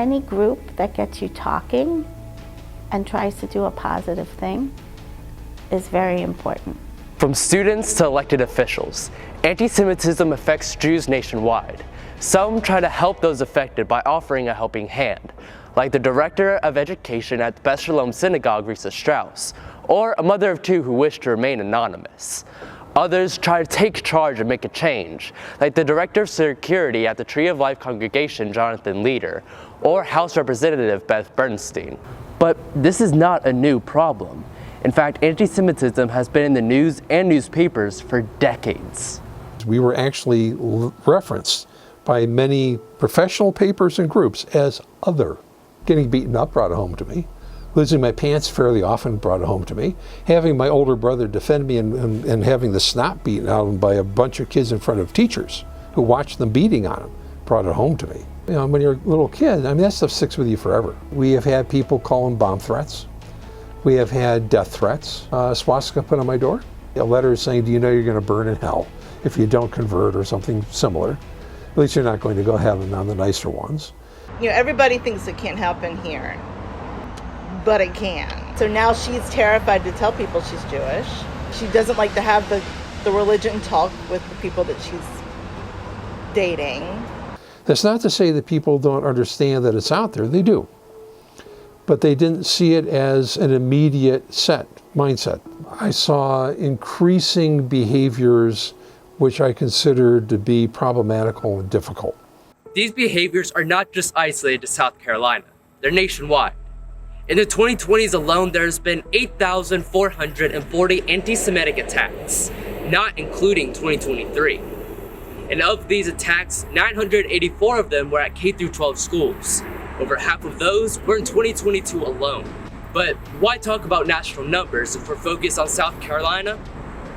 Any group that gets you talking and tries to do a positive thing is very important. From students to elected officials, anti-Semitism affects Jews nationwide. Some try to help those affected by offering a helping hand, like the director of education at the Beth Shalom Synagogue, Risa Strauss, or a mother of two who wished to remain anonymous. Others try to take charge and make a change, like the director of security at the Tree of Life congregation, Jonathan Leader, or House Representative Beth Bernstein. But this is not a new problem. In fact, anti-Semitism has been in the news and newspapers for decades. We were actually referenced by many professional papers and groups as other. Getting beaten up brought it home to me. Losing my pants fairly often brought it home to me. Having my older brother defend me and having the snot beaten out of him by a bunch of kids in front of teachers who watched them beating on him brought it home to me. You know, when you're a little kid, I mean, that stuff sticks with you forever. We have had people calling bomb threats. We have had death threats. Swastika put on my door. A letter saying, do you know you're going to burn in hell if you don't convert, or something similar. At least you're not going to go heaven on the nicer ones. You know, everybody thinks it can't happen here, but it can. So now she's terrified to tell people she's Jewish. She doesn't like to have the religion talk with the people that she's dating. That's not to say that people don't understand that it's out there. They do. But they didn't see it as an immediate mindset. I saw increasing behaviors which I considered to be problematical and difficult. These behaviors are not just isolated to South Carolina, they're nationwide. In the 2020s alone, there's been 8,440 anti-Semitic attacks, not including 2023. And of these attacks, 984 of them were at K-12 schools. Over half of those were in 2022 alone. But why talk about national numbers if we're focused on South Carolina?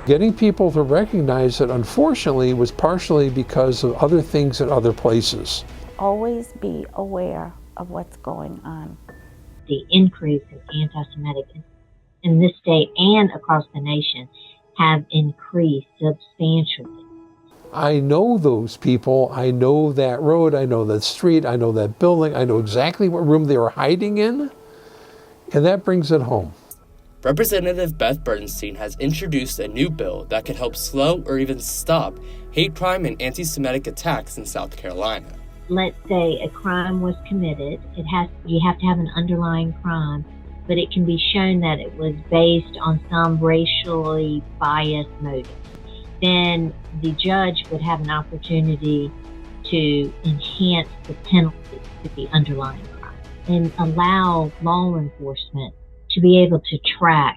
Getting people to recognize that, unfortunately, was partially because of other things in other places. Always be aware of what's going on. The increase in anti-Semitic in this state and across the nation have increased substantially. I know those people, I know that road, I know that street, I know that building, I know exactly what room they were hiding in, and that brings it home. Representative Beth Bernstein has introduced a new bill that could help slow or even stop hate crime and anti-Semitic attacks in South Carolina. Let's say a crime was committed, you have to have an underlying crime, but it can be shown that it was based on some racially biased motive. Then the judge would have an opportunity to enhance the penalty to the underlying crime and allow law enforcement to be able to track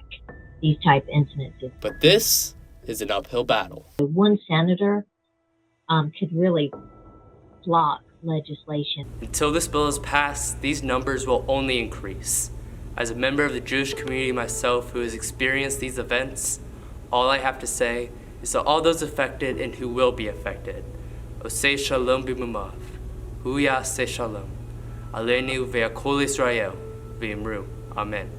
these type incidences. But this is an uphill battle. One senator could really block legislation. Until this bill is passed, these numbers will only increase. As a member of the Jewish community myself who has experienced these events, all I have to say is to all those affected and who will be affected, Oseh Shalom b'mumav, Hu Yaseh Shalom, Aleinu ve'akol Israel v'imru. Amen.